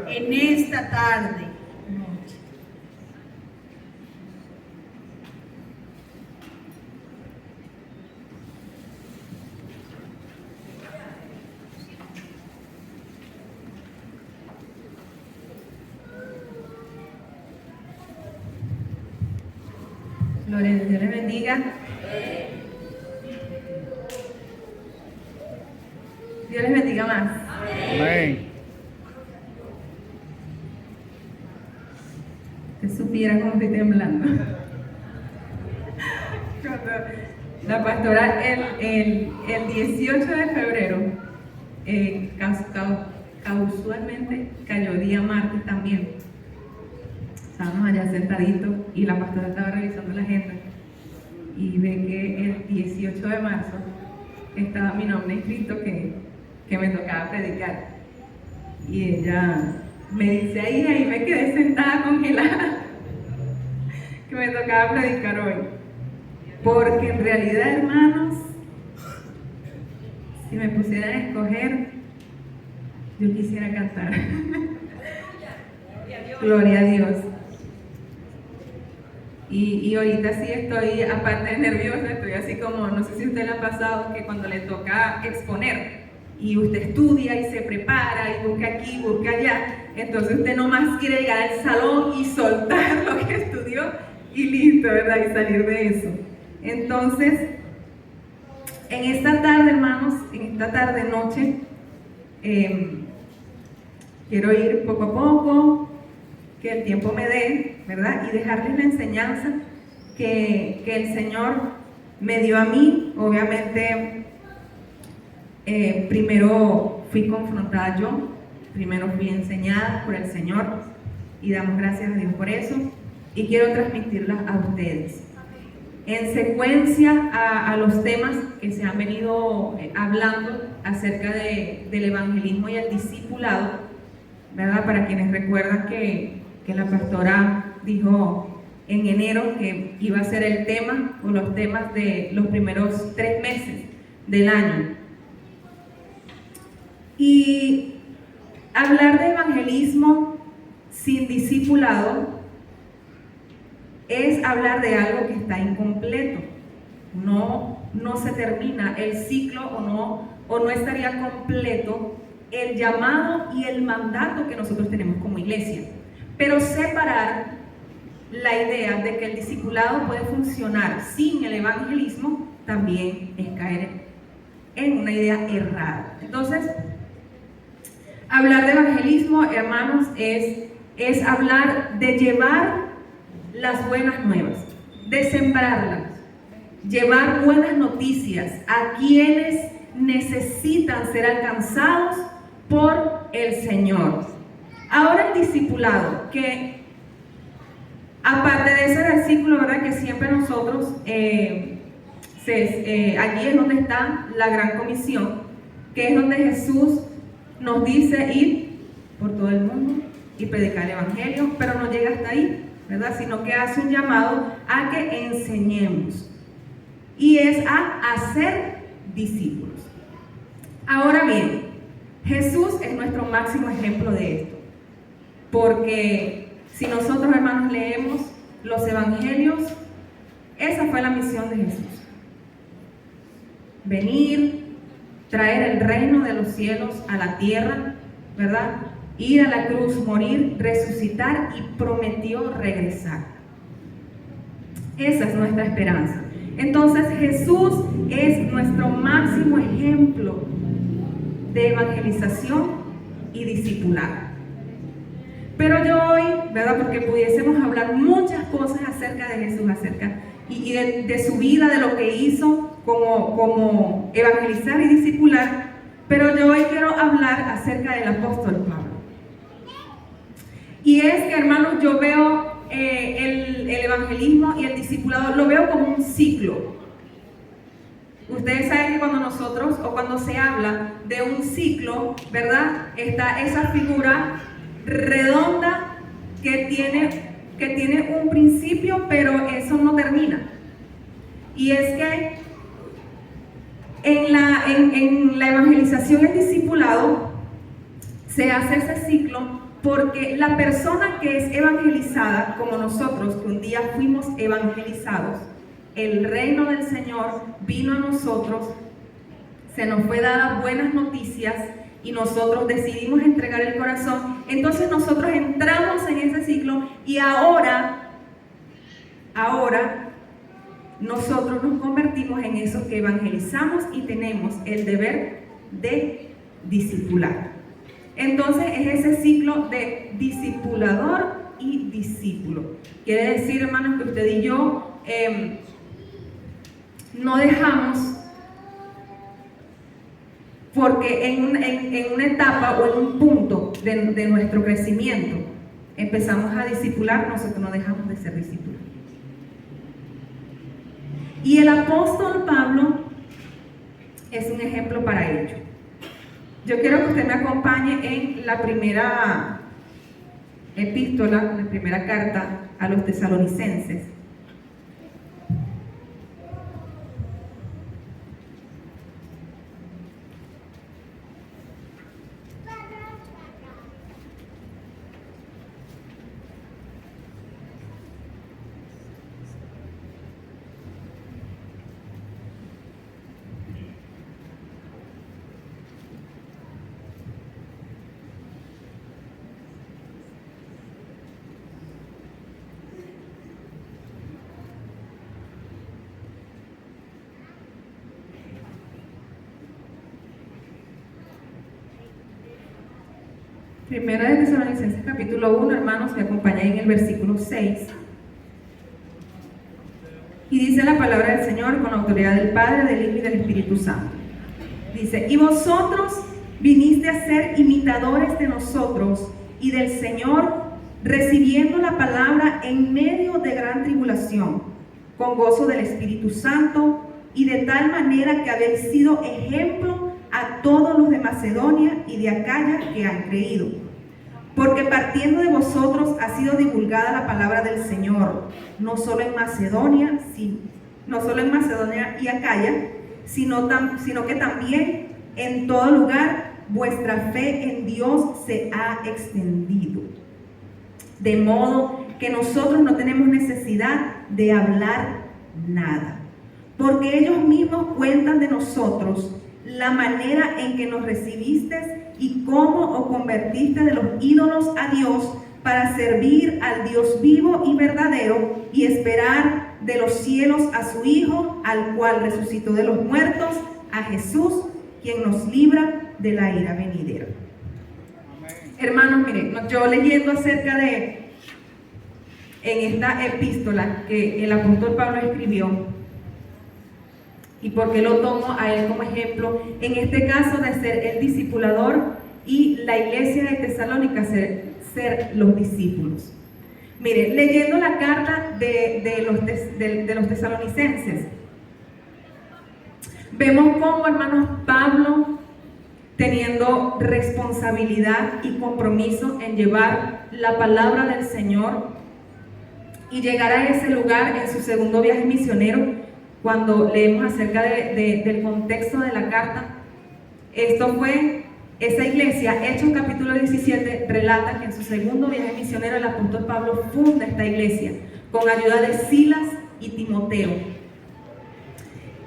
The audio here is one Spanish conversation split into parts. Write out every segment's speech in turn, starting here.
en esta tarde, noche. Gloria a Dios, Dios les bendiga. Dios les bendiga más. Amén. Que supiera cómo estoy temblando. Cuando la pastora el 18 de febrero, casualmente cayó día martes también. Estábamos allá sentaditos y la pastora estaba revisando la agenda y ve que el 18 de marzo estaba mi nombre escrito que me tocaba predicar. Y ella me dice, ahí me quedé sentada congelada, que me tocaba predicar hoy. Porque en realidad, hermanos, si me pusieran a escoger, yo quisiera cantar. Gloria a Dios. Y ahorita sí estoy, aparte de nerviosa, estoy así como, no sé si a usted le ha pasado, que cuando le toca exponer, y usted estudia y se prepara, y busca aquí, busca allá, entonces usted nomás quiere llegar al salón y soltar lo que estudió, y listo, ¿verdad? Y salir de eso. Entonces, en esta tarde, hermanos, en esta tarde, noche, quiero ir poco a poco, que el tiempo me dé, ¿verdad? Y dejarles la enseñanza que el Señor me dio a mí. Obviamente, primero fui confrontada yo, primero fui enseñada por el Señor y damos gracias a Dios por eso. Y quiero transmitirlas a ustedes. En secuencia a los temas que se han venido hablando acerca del evangelismo y el discipulado, ¿verdad? Para quienes recuerdan que la pastora dijo en enero que iba a ser el tema o los temas de los primeros 3 meses del año. Y hablar de evangelismo sin discipulado es hablar de algo que está incompleto. No se termina el ciclo o no estaría completo el llamado y el mandato que nosotros tenemos como iglesia. Pero separar la idea de que el discipulado puede funcionar sin el evangelismo también es caer en una idea errada. Entonces, hablar de evangelismo, hermanos, es hablar de llevar las buenas nuevas, de sembrarlas, llevar buenas noticias a quienes necesitan ser alcanzados por el Señor. Ahora el discipulado, que aparte de ese versículo, ¿verdad? Que siempre nosotros, allí es donde está la gran comisión, que es donde Jesús nos dice ir por todo el mundo y predicar el evangelio, pero no llega hasta ahí, ¿verdad? Sino que hace un llamado a que enseñemos, y es a hacer discípulos. Ahora bien, Jesús es nuestro máximo ejemplo de esto. Porque si nosotros, hermanos, leemos los evangelios, esa fue la misión de Jesús. Venir, traer el reino de los cielos a la tierra, ¿verdad? Ir a la cruz, morir, resucitar, y prometió regresar. Esa es nuestra esperanza. Entonces Jesús es nuestro máximo ejemplo de evangelización y discipulado. Pero yo hoy, ¿verdad? Porque pudiésemos hablar muchas cosas acerca de Jesús, y de su vida, de lo que hizo como evangelizar y discipular, pero yo hoy quiero hablar acerca del apóstol Pablo. Y es que, hermanos, yo veo el evangelismo y el discipulado, lo veo como un ciclo. Ustedes saben que cuando se habla de un ciclo, ¿verdad? Está esa figura redonda que tiene un principio, pero eso no termina. Y es que en la evangelización y el discipulado se hace ese ciclo porque la persona que es evangelizada, como nosotros, que un día fuimos evangelizados, el reino del Señor vino a nosotros, se nos fue dada buenas noticias y nosotros decidimos entregar el corazón. Entonces nosotros entramos en ese ciclo y ahora nosotros nos convertimos en esos que evangelizamos y tenemos el deber de discipular. Entonces es ese ciclo de discipulador y discípulo. Quiere decir, hermanos, que usted y yo no dejamos, porque en una etapa o en un punto de nuestro crecimiento empezamos a discipular, nosotros no dejamos de ser discípulos. Y el apóstol Pablo es un ejemplo para ello. Yo quiero que usted me acompañe en la primera epístola, la primera carta a los tesalonicenses. Primera de Tesalonicenses capítulo 1, hermanos, me acompañan en el versículo 6. Y dice la palabra del Señor con la autoridad del Padre, del Hijo y del Espíritu Santo. Dice: y vosotros viniste a ser imitadores de nosotros y del Señor, recibiendo la palabra en medio de gran tribulación, con gozo del Espíritu Santo, y de tal manera que habéis sido ejemplo a todos los de Macedonia y de Acaya que han creído. Porque partiendo de vosotros ha sido divulgada la palabra del Señor, no solo en Macedonia y Acaya, sino que también en todo lugar vuestra fe en Dios se ha extendido. De modo que nosotros no tenemos necesidad de hablar nada, porque ellos mismos cuentan de nosotros la manera en que nos recibiste y cómo os convertiste de los ídolos a Dios para servir al Dios vivo y verdadero y esperar de los cielos a su Hijo, al cual resucitó de los muertos, a Jesús, quien nos libra de la ira venidera. Hermanos, miren, yo leyendo acerca de, en esta epístola que el apóstol Pablo escribió, y por qué lo tomo a él como ejemplo, en este caso de ser el discipulador y la iglesia de Tesalónica ser los discípulos. Miren, leyendo la carta de los tesalonicenses, vemos cómo, hermanos, Pablo, teniendo responsabilidad y compromiso en llevar la palabra del Señor y llegar a ese lugar en su segundo viaje misionero. Cuando leemos acerca del contexto de la carta, esto fue esa iglesia. Hechos capítulo 17 relata que en su segundo viaje misionero el apóstol Pablo funda esta iglesia con ayuda de Silas y Timoteo.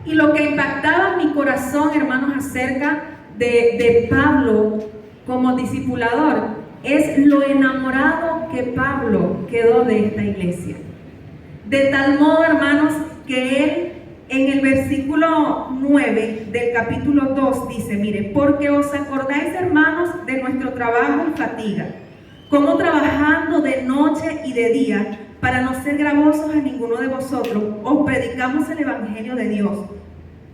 Y lo que impactaba mi corazón, hermanos, acerca de Pablo como discipulador es lo enamorado que Pablo quedó de esta iglesia. De tal modo, hermanos, que él en el versículo 9 del capítulo 2 dice: mire, porque os acordáis, hermanos, de nuestro trabajo y fatiga, como trabajando de noche y de día, para no ser gravosos a ninguno de vosotros, os predicamos el evangelio de Dios.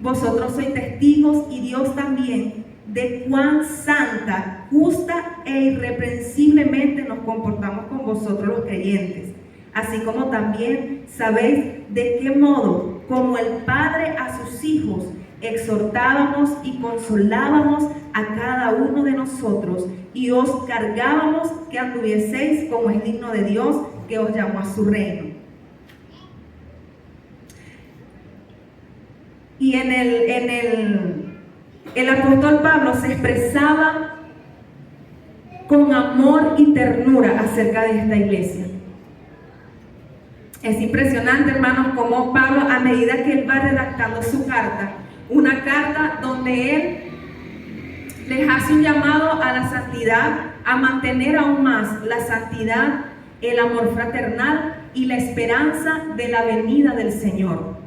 Vosotros sois testigos, y Dios también, de cuán santa, justa e irreprensiblemente nos comportamos con vosotros los creyentes, así como también sabéis de qué modo, como el Padre a sus hijos, exhortábamos y consolábamos a cada uno de nosotros, y os cargábamos que anduvieseis como es digno de Dios, que os llamó a su reino. Y el apóstol Pablo se expresaba con amor y ternura acerca de esta iglesia. Es impresionante, hermanos, cómo Pablo, a medida que él va redactando su carta, una carta donde él les hace un llamado a la santidad, a mantener aún más la santidad, el amor fraternal y la esperanza de la venida del Señor.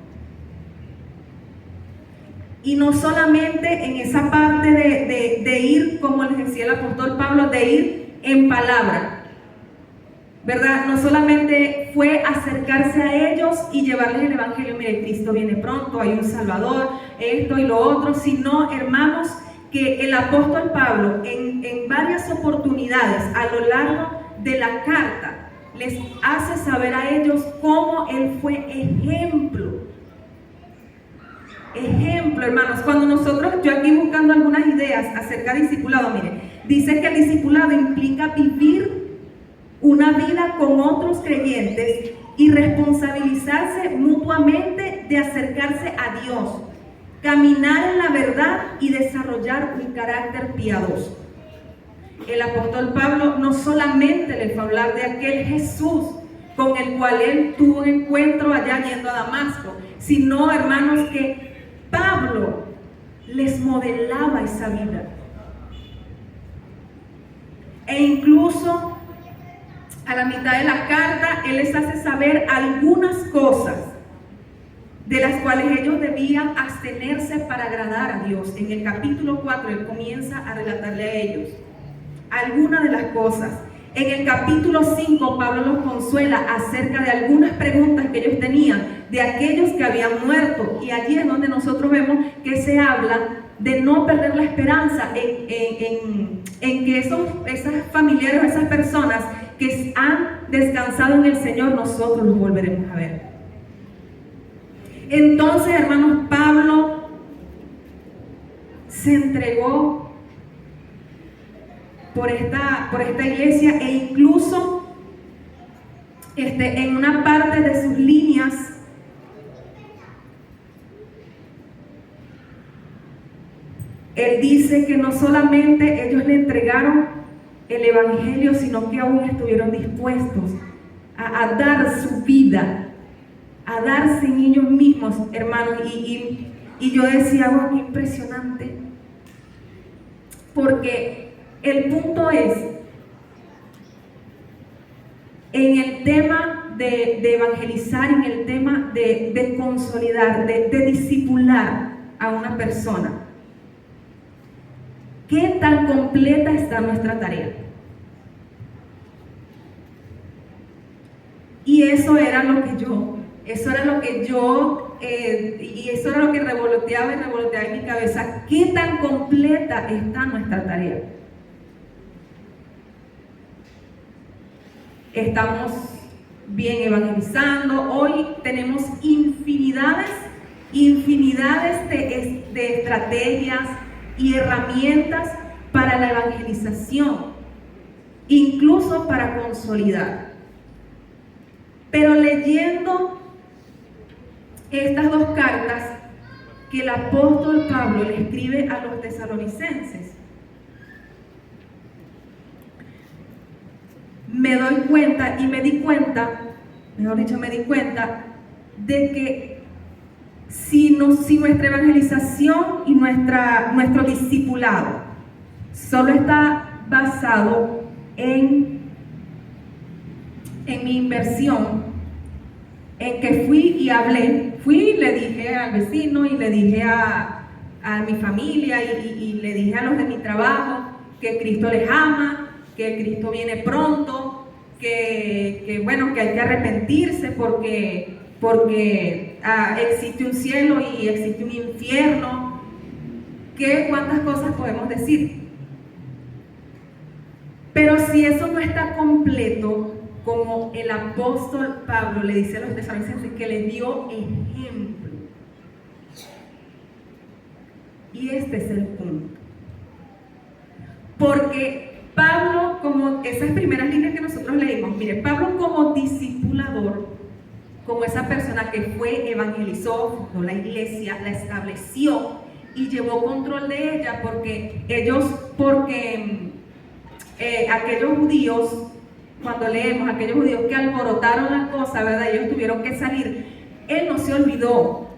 Y no solamente en esa parte de ir, como les decía el apóstol Pablo, de ir en palabra, ¿verdad? No solamente fue acercarse a ellos y llevarles el evangelio, mire, Cristo viene pronto, hay un Salvador, esto y lo otro, sino, hermanos, que el apóstol Pablo en varias oportunidades a lo largo de la carta les hace saber a ellos cómo él fue ejemplo. Ejemplo, hermanos, cuando nosotros, yo aquí buscando algunas ideas acerca de discipulado, mire, dice que el discipulado implica vivir una vida con otros creyentes y responsabilizarse mutuamente de acercarse a Dios, caminar en la verdad y desarrollar un carácter piadoso. El apóstol Pablo no solamente les fue a hablar de aquel Jesús con el cual él tuvo un encuentro allá yendo a Damasco, sino, hermanos, que Pablo les modelaba esa vida. E incluso a la mitad de la carta, él les hace saber algunas cosas de las cuales ellos debían abstenerse para agradar a Dios. En el capítulo 4, él comienza a relatarle a ellos algunas de las cosas. En el capítulo 5, Pablo los consuela acerca de algunas preguntas que ellos tenían de aquellos que habían muerto. Y allí es donde nosotros vemos que se habla de no perder la esperanza en que esas familiares, esas personas que han descansado en el Señor, nosotros los volveremos a ver. Entonces, hermanos, Pablo se entregó por esta iglesia, e incluso en una parte de sus líneas él dice que no solamente ellos le entregaron el evangelio, sino que aún estuvieron dispuestos a dar su vida, a darse en ellos mismos, hermanos. Y yo decía, wow, qué impresionante, porque el punto es, en el tema de evangelizar, en el tema de consolidar, de discipular a una persona, ¿qué tan completa está nuestra tarea? Y eso era lo que yo, y eso era lo que revoloteaba en mi cabeza. ¿Qué tan completa está nuestra tarea? Estamos bien evangelizando. Hoy tenemos infinidades de estrategias y herramientas para la evangelización, incluso para consolidar. Pero leyendo estas dos cartas que el apóstol Pablo le escribe a los tesalonicenses, me di cuenta de que si nuestra evangelización y nuestro discipulado solo está basado en mi inversión, en que fui y le dije al vecino y le dije a mi familia y le dije a los de mi trabajo que Cristo les ama, que Cristo viene pronto, que hay que arrepentirse porque existe un cielo y existe un infierno. ¿Cuántas cosas podemos decir? Pero si eso no está completo, como el apóstol Pablo le dice a los tesalonicenses, que les dio ejemplo. Y este es el punto. Porque Pablo, como esas primeras líneas que nosotros leímos, mire, Pablo como discipulador, como esa persona que evangelizó, fundó la iglesia, la estableció y llevó control de ella, porque aquellos judíos, cuando leemos aquellos judíos que alborotaron la cosa, ¿verdad? Ellos tuvieron que salir. Él no se olvidó.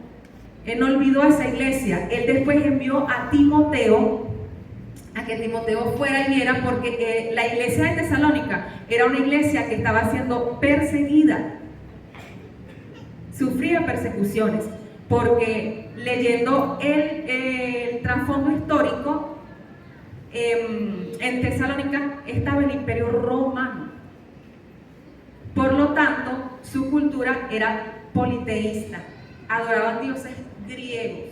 Él no olvidó a esa iglesia. Él después envió a Timoteo a que Timoteo fuera y viera, porque la iglesia de Tesalónica era una iglesia que estaba siendo perseguida, sufría persecuciones, porque leyendo el trasfondo histórico, en Tesalónica estaba el Imperio Romano. Por lo tanto, su cultura era politeísta, adoraban dioses griegos,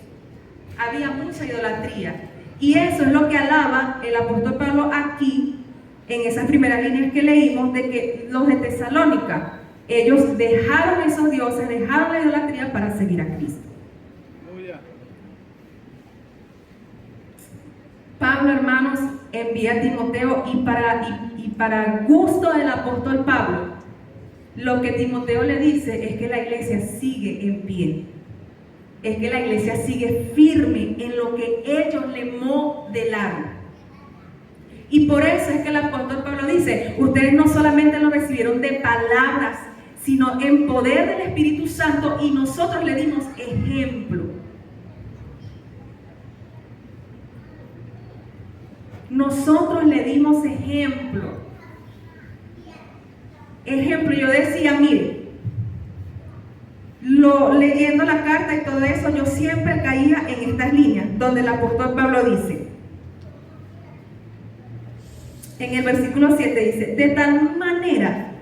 había mucha idolatría. Y eso es lo que alaba el apóstol Pablo aquí, en esas primeras líneas que leímos, de que los de Tesalónica, ellos dejaron esos dioses, dejaron la idolatría para seguir a Cristo. Pablo, hermanos, envía a Timoteo y para gusto del apóstol Pablo, lo que Timoteo le dice es que la iglesia sigue en pie. Es que la iglesia sigue firme en lo que ellos le modelaron. Y por eso es que el apóstol Pablo dice, ustedes no solamente lo recibieron de palabras, sino en poder del Espíritu Santo, y nosotros le dimos ejemplo. Nosotros le dimos ejemplo. Ejemplo, yo decía, mire, leyendo la carta y todo eso, yo siempre caía en estas líneas donde el apóstol Pablo dice, en el versículo 7 dice, de tal manera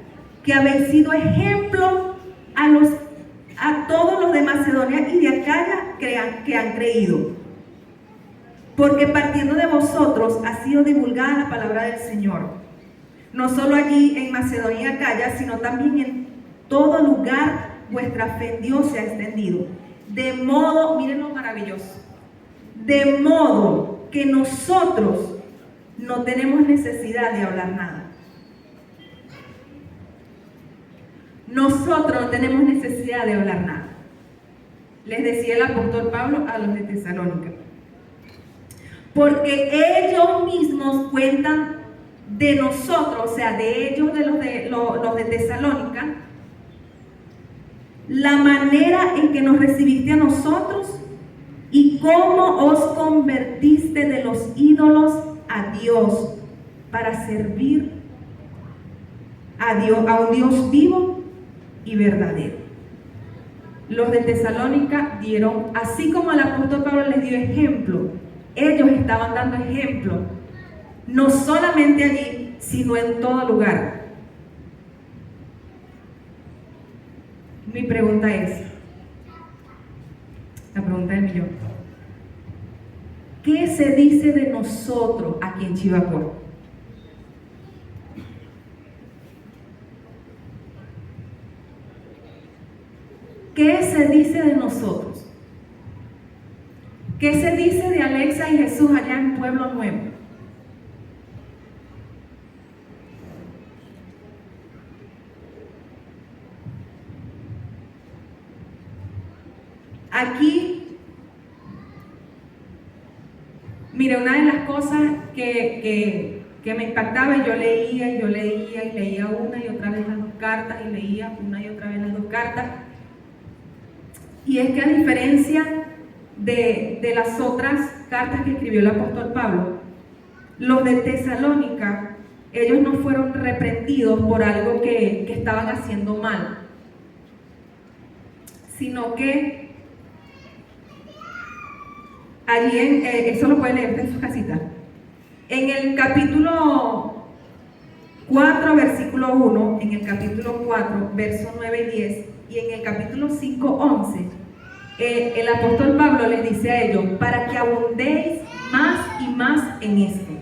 que habéis sido ejemplo a todos los de Macedonia y de Acaya que han creído, porque partiendo de vosotros ha sido divulgada la palabra del Señor, no solo allí en Macedonia y Acaya, sino también en todo lugar. Vuestra fe en Dios se ha extendido. De modo, miren lo maravilloso, de modo que nosotros no tenemos necesidad de hablar nada. Nosotros no tenemos necesidad de hablar nada. Les decía el apóstol Pablo a los de Tesalónica. Porque ellos mismos cuentan de nosotros, o sea, de ellos, de los de Tesalónica, la manera en que nos recibiste a nosotros y cómo os convertiste de los ídolos a Dios para servir a Dios, a un Dios vivo y verdadero. Los de Tesalónica dieron, así como el apóstol Pablo les dio ejemplo, ellos estaban dando ejemplo, no solamente allí, sino en todo lugar. Mi pregunta es, la pregunta del millón, ¿qué se dice de nosotros aquí en Chivacoa? ¿Qué se dice de nosotros? ¿Qué se dice de Alexa y Jesús allá en Pueblo Nuevo? Aquí, mire, una de las cosas que me impactaba, y yo leía una y otra vez las dos cartas, y leía una y otra vez las dos cartas, y es que a diferencia de las otras cartas que escribió el apóstol Pablo, los de Tesalónica, ellos no fueron reprendidos por algo que estaban haciendo mal, sino que allí, eso lo pueden leer en su casita, en el capítulo 4, versículo 1, en el capítulo 4, versos 9 y 10, y en el capítulo 5, 11, el apóstol Pablo les dice a ellos, para que abundéis más y más en esto.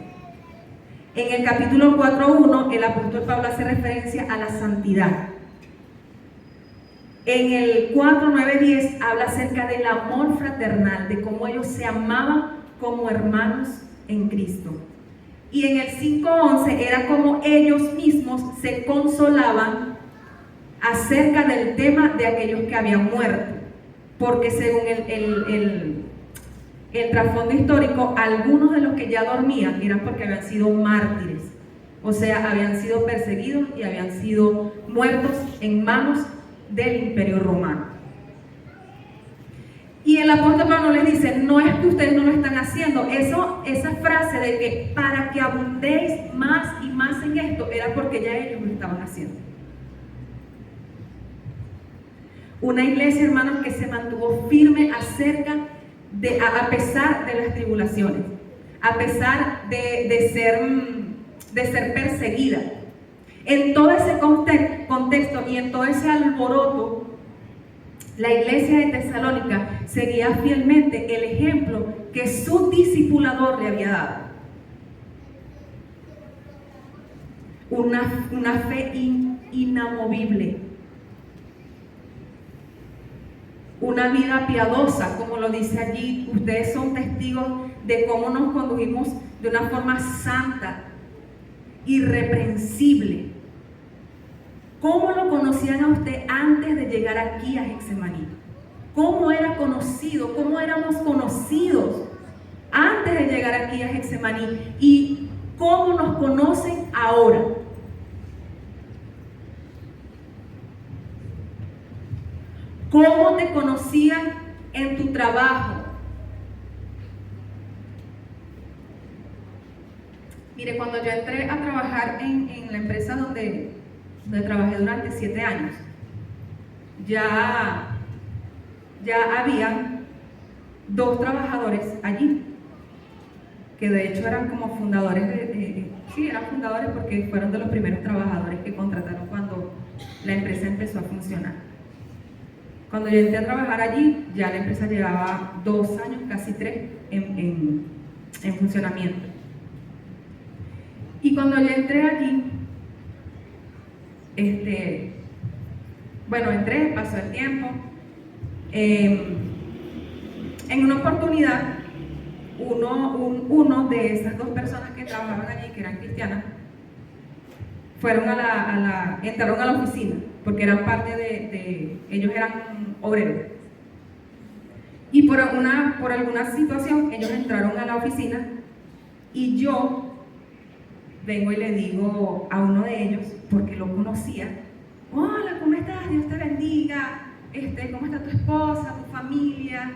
En el capítulo 4.1, el apóstol Pablo hace referencia a la santidad. En el 4.9.10 habla acerca del amor fraternal, de cómo ellos se amaban como hermanos en Cristo. Y en el 5.11 era como ellos mismos se consolaban acerca del tema de aquellos que habían muerto. Porque según el trasfondo histórico, algunos de los que ya dormían eran porque habían sido mártires. O sea, habían sido perseguidos y habían sido muertos en manos del Imperio Romano. Y el apóstol Pablo les dice, no es que ustedes no lo están haciendo. Esa frase de que para que abundéis más y más en esto, era porque ya ellos lo estaban haciendo. Una iglesia, hermanos, que se mantuvo firme a pesar de las tribulaciones, a pesar de ser perseguida. En todo ese contexto y en todo ese alboroto, la iglesia de Tesalónica seguía fielmente el ejemplo que su discipulador le había dado. Una fe inamovible. Una vida piadosa, como lo dice allí. Ustedes son testigos de cómo nos condujimos de una forma santa, irreprensible. ¿Cómo lo conocían a usted antes de llegar aquí a Getsemaní? ¿Cómo era conocido? ¿Cómo éramos conocidos antes de llegar aquí a Getsemaní? ¿Y cómo nos conocen ahora? ¿Cómo te conocían en tu trabajo? Mire, cuando yo entré a trabajar en la empresa donde trabajé durante 7 años, ya había 2 trabajadores allí, que de hecho eran como fundadores sí, eran fundadores porque fueron de los primeros trabajadores que contrataron cuando la empresa empezó a funcionar. Cuando yo entré a trabajar allí, ya la empresa llevaba 2 años, casi 3, en funcionamiento. Y cuando yo entré allí, entré, pasó el tiempo. En una oportunidad, uno de esas 2 personas que trabajaban allí, que eran cristianas, entraron a la oficina, porque eran parte ellos eran obreros. Y por alguna situación, ellos entraron a la oficina y yo vengo y le digo a uno de ellos, porque lo conocía: hola, ¿cómo estás? Dios te bendiga. ¿Cómo está tu esposa, tu familia?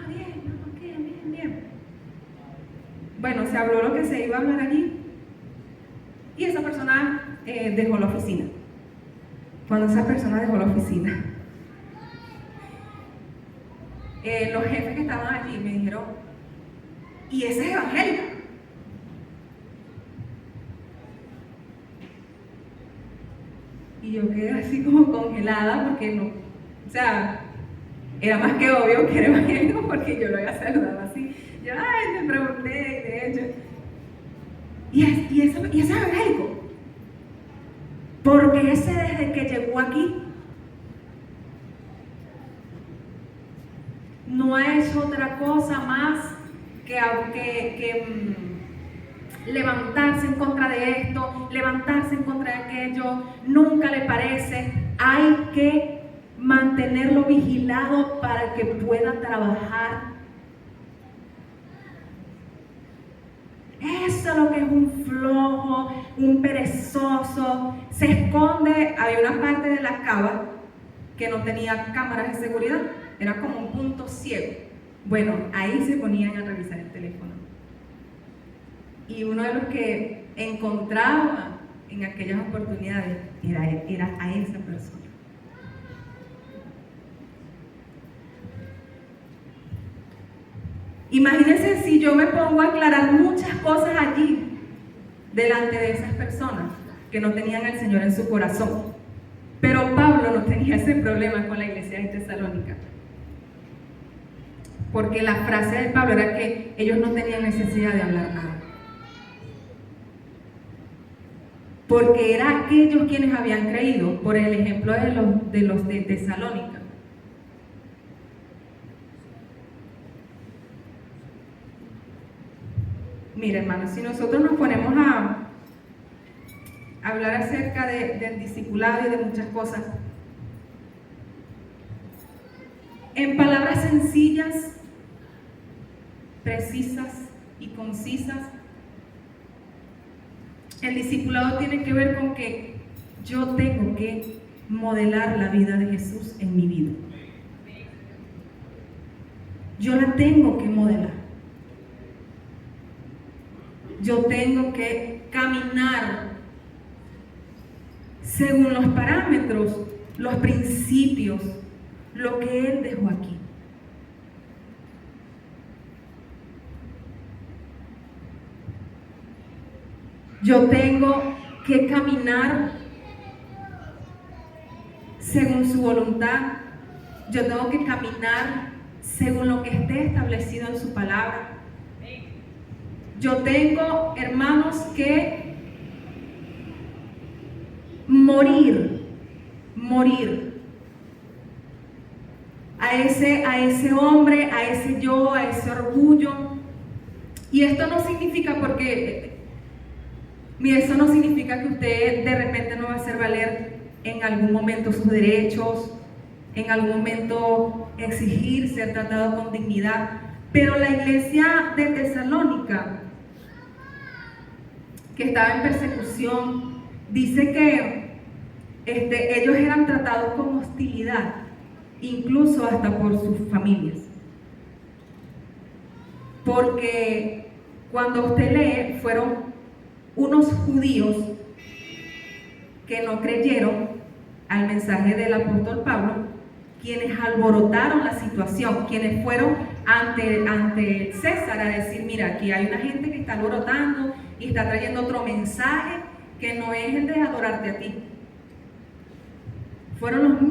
Bien, ok, bien. Bueno, se habló lo que se iba a hablar allí y esa persona dejó la oficina. Cuando esa persona dejó la oficina, los jefes que estaban allí me dijeron: ¿y ese es evangélico? Y yo quedé así como congelada porque no, o sea, era más que obvio que era evangélico porque yo lo había saludado así. Yo, te pregunté, de hecho, ¿y ese es evangélico? Porque ese desde que llegó aquí no ha hecho otra cosa más que levantarse en contra de esto, levantarse en contra de aquello. Nunca le parece. Hay que mantenerlo vigilado para que pueda trabajar. Eso es lo que es un flojo, un perezoso. Se esconde. Había una parte de la cava que no tenía cámaras de seguridad, era como un punto ciego. Bueno, ahí se ponían a revisar el teléfono. Y uno de los que encontraba en aquellas oportunidades era a esa persona. Imagínense si yo me pongo a aclarar muchas cosas allí delante de esas personas que no tenían al Señor en su corazón. Pero Pablo no tenía ese problema con la iglesia de Tesalónica. Porque la frase de Pablo era que ellos no tenían necesidad de hablar nada. Porque eran aquellos quienes habían creído por el ejemplo de los de Tesalónica. Mira, hermanos, si nosotros nos ponemos a hablar acerca del discipulado y de muchas cosas, en palabras sencillas, precisas y concisas, El discipulado tiene que ver con que yo tengo que modelar la vida de Jesús en mi vida. Yo la tengo que modelar. Yo tengo que caminar según los parámetros, los principios, lo que Él dejó aquí. Yo tengo que caminar según su voluntad. Yo tengo que caminar según lo que esté establecido en su palabra. Yo tengo, hermanos, que morir a ese hombre, a ese yo, a ese orgullo. Y esto no significa eso no significa que usted de repente no va a hacer valer en algún momento sus derechos, en algún momento exigir ser tratado con dignidad. Pero la iglesia de Tesalónica, que estaba en persecución, dice que ellos eran tratados con hostilidad, incluso hasta por sus familias. Porque cuando usted lee, fueron unos judíos que no creyeron al mensaje del apóstol Pablo, quienes alborotaron la situación, quienes fueron ante César a decir: mira, aquí hay una gente que está alborotando y está trayendo otro mensaje que no es el de adorarte a ti. Fueron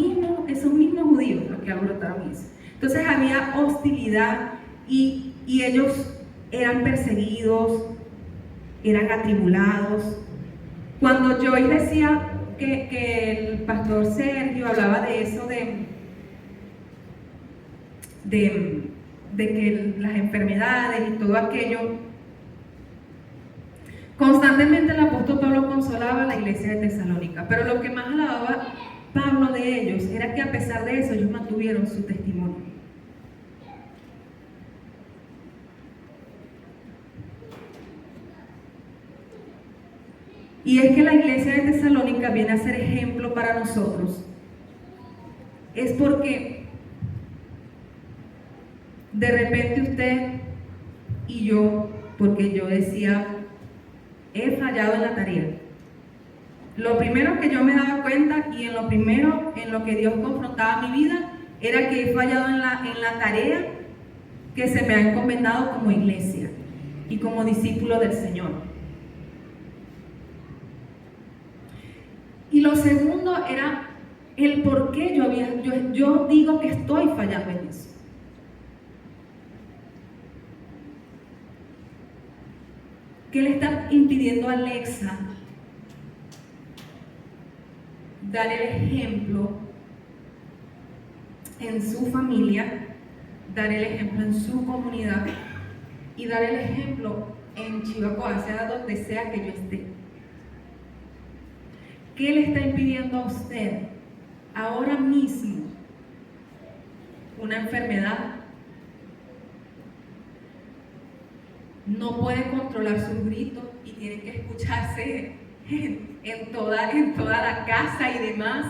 esos mismos judíos los que alborotaron eso. Entonces había hostilidad y ellos eran perseguidos, eran atribulados. Cuando Joyce decía que el pastor Sergio hablaba de eso, de que las enfermedades y todo aquello, constantemente el apóstol Pablo consolaba a la iglesia de Tesalónica, pero lo que más alababa Pablo de ellos era que a pesar de eso ellos mantuvieron su testimonio. Y es que la iglesia de Tesalónica viene a ser ejemplo para nosotros. Es porque de repente usted y yo, porque yo decía, he fallado en la tarea. Lo primero que yo me daba cuenta y en lo que Dios confrontaba mi vida, era que he fallado en la tarea que se me ha encomendado como iglesia y como discípulo del Señor. Y lo segundo era el por qué yo digo que estoy fallando en eso. ¿Qué le está impidiendo a Alexa dar el ejemplo en su familia, dar el ejemplo en su comunidad y dar el ejemplo en Chivacoa, sea donde sea que yo esté? ¿Qué le está impidiendo a usted ahora mismo? Una enfermedad. No puede controlar sus gritos y tiene que escucharse en toda la casa y demás.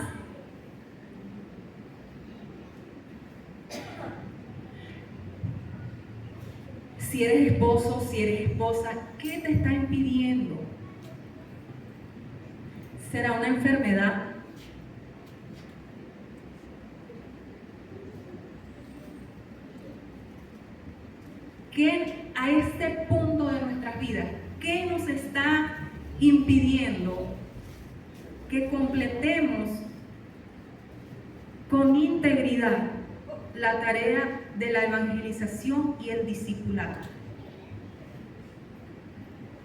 Si eres esposo, si eres esposa, ¿qué te está impidiendo? ¿Será una enfermedad? ¿Qué a este punto de nuestras vidas, qué nos está impidiendo que completemos con integridad la tarea de la evangelización y el discipulado?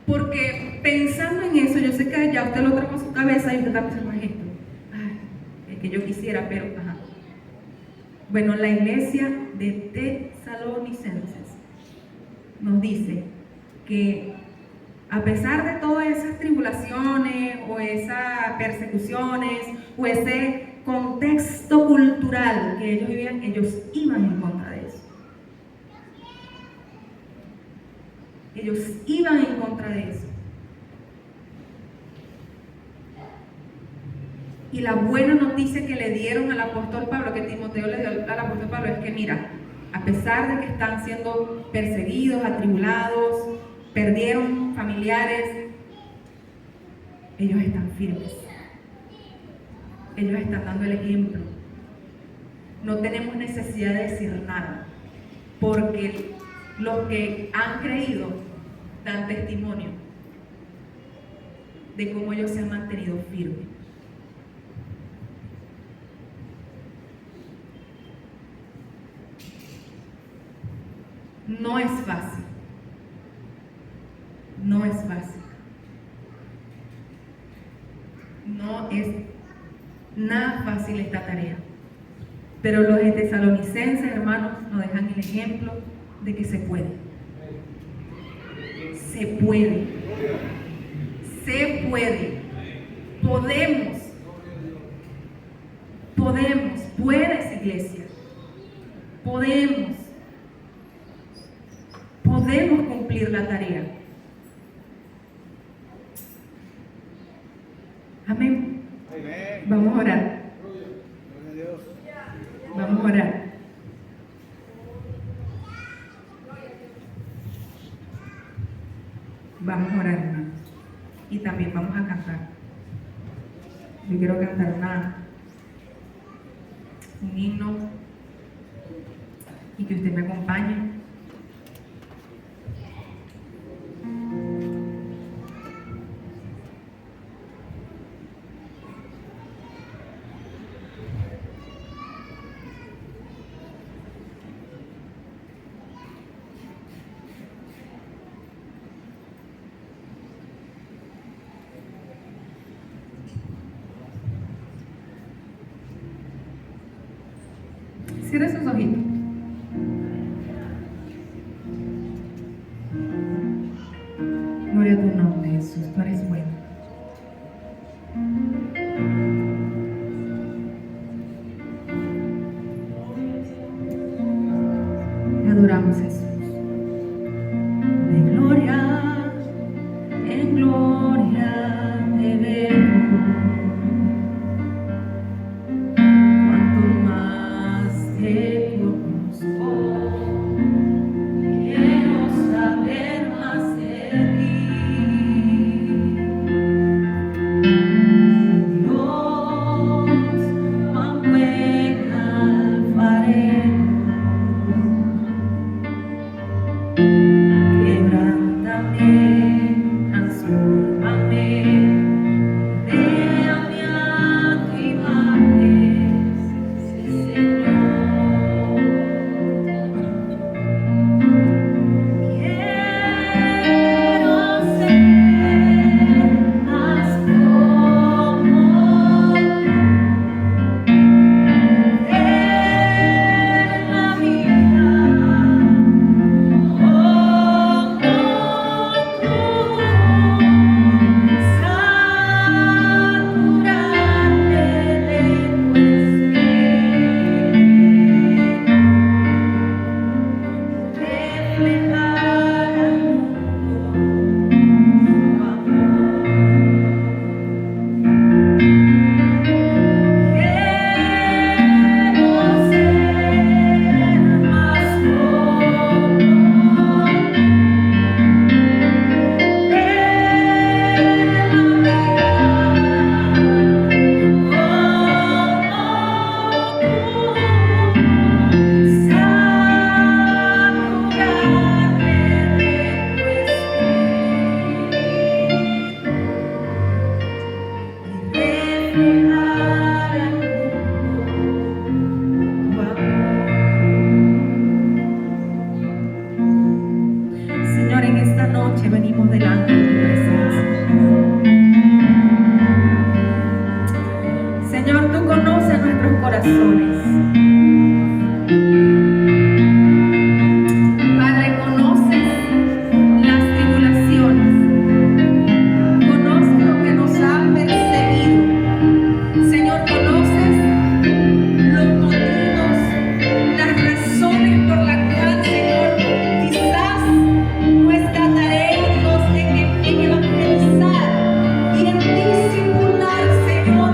Porque pensando en eso, yo sé que ya usted lo trajo a su cabeza y usted está pensando en esto. Ay, es que yo quisiera, pero ajá. Bueno, la iglesia de Tesalonicenses nos dice que a pesar de todas esas tribulaciones o esas persecuciones o ese contexto cultural que ellos vivían, ellos iban en contra de eso. Ellos iban en contra de eso. Y la buena noticia que le dieron al apóstol Pablo, que Timoteo le dio al apóstol Pablo, es que mira, a pesar de que están siendo perseguidos, atribulados, perdieron familiares, ellos están firmes. Ellos están dando el ejemplo. No tenemos necesidad de decir nada, porque los que han creído dan testimonio de cómo ellos se han mantenido firmes. No es fácil. No es fácil. No es nada fácil esta tarea. Pero los tesalonicenses, hermanos, nos dejan el ejemplo de que se puede. Se puede. Se puede. Podemos. Podemos. Puedes, iglesia. Podemos. Podemos cumplir la tarea. Amén. Vamos a orar. Vamos a orar. Vamos a orar, hermanos. Y también vamos a cantar. Yo quiero cantar un himno y que usted me acompañe. Cierre sus ojitos. Gloria a tu nombre, Jesús, tú eres bueno. Te adoramos, Jesús. De gloria en gloria te veo. Cuanto más te conozco, quiero saber más de ti. Dios, cuán buen alfarero, quebrántame, transfórmame, déjame a tu imagen, sí, Señor. Quiero ser más como tú. En la vida como Señor, en esta noche venimos delante de tu presencia. Señor, tú conoces nuestros corazones. Padre, conoces las tribulaciones, conoces lo que nos ha perseguido. Señor, conoces los motivos, las razones por las cuales, Señor, quizás nuestra tarea, Dios, en evangelizar y en discipular, Señor,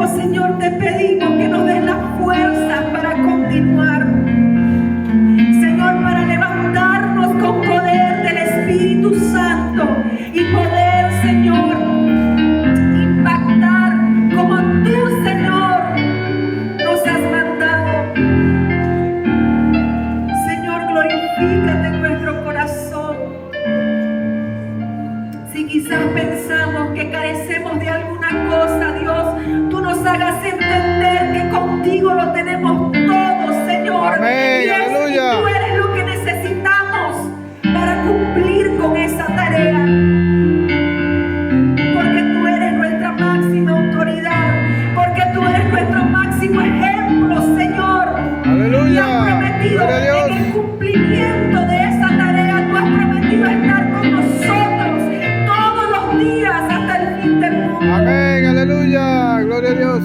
Oh Señor, te pedimos que nos des la fuerza para continuar. Señor, para levantarnos con poder del Espíritu Santo y poder, Señor, impactar como tú, Señor, nos has mandado. Señor, glorifícate en nuestro corazón. Si quizás pensamos que carecemos de alguna cosa, Dios, tú nos hagas entender que contigo lo tenemos todo, Señor. Amén, aleluya. Y tú eres lo que necesitamos para cumplir con esa tarea. Porque tú eres nuestra máxima autoridad, porque tú eres nuestro máximo ejemplo, Señor. Aleluya. Y has prometido Gloria a Dios. en el cumplimiento de esa tarea, tú has prometido estar con nosotros todos los días hasta el fin del mundo. Amén, aleluya. Gloria a Dios.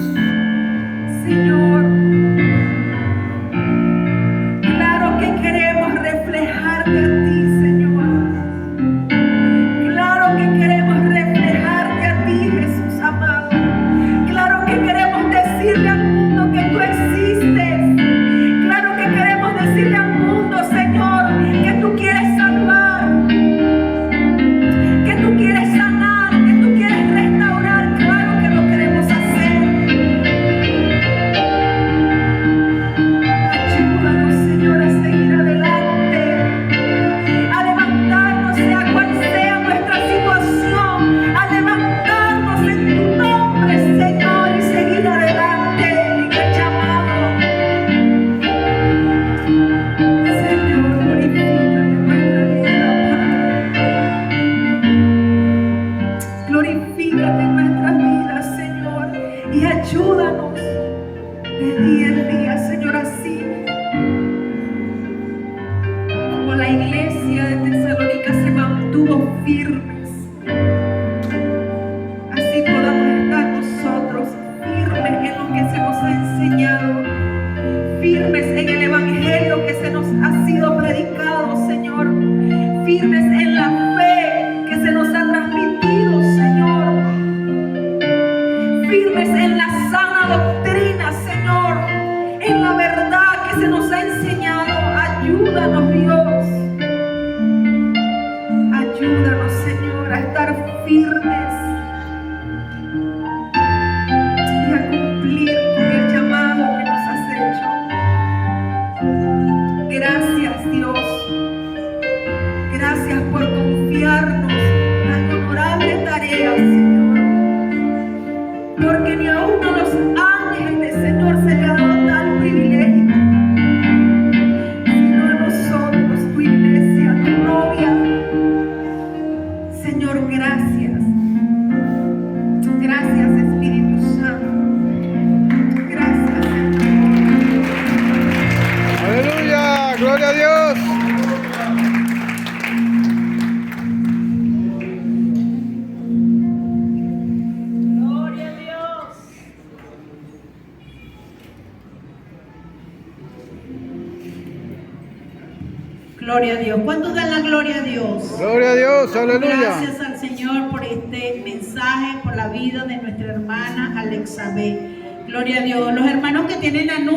Señor, claro que queremos reflejarte a ti, Señor. Claro que queremos reflejarte a ti, Jesús amado. Claro que queremos decirle al mundo que tú existes. Claro que queremos decirle al mundo, Señor, que tú quieres salvar, que tú quieres sanar, que tú quieres restaurar. Claro que lo queremos hacer. Ayúdanos, Señor, a seguir adelante, a levantarnos, sea cual sea nuestra situación, a levantarnos en tu nombre, Señor, y seguir adelante en el llamado. Señor, glorifícate en nuestra vida, Padre. Glorifícate en nuestras vidas, Señor, y ayúdanos de día en día, Señor, así como la iglesia de Tesalónica se mantuvo firmes, así podamos estar nosotros firmes en lo que se nos ha enseñado, firmes en el evangelio que se nos ha sido predicado, Señor, firmes en la fe que se nos ha transmitido, Señor, firmes en la sana doctrina, Señor, en la verdad que se nos ha enseñado. Ayúdanos, Dios. Ayúdanos, Señor, a estar firmes y a cumplir con el llamado que nos has hecho. Gracias, Dios. Gracias por confiarnos tan honorable tarea, Señor. Porque ni aún a los ángeles, Señor, se le ha dado tal privilegio, sino a nosotros, tu iglesia, tu novia. Señor, gracias. Gracias, Espíritu Santo. Gracias, Señor. Aleluya. Gloria a Dios. Gloria a Dios. Gloria a Dios. ¿Cuántos dan la gloria a Dios? Gloria a Dios. Aleluya. Gracias al Señor por este mensaje, por la vida de nuestra hermana Alexabeth. Gloria a Dios. Los hermanos que tienen anuncios.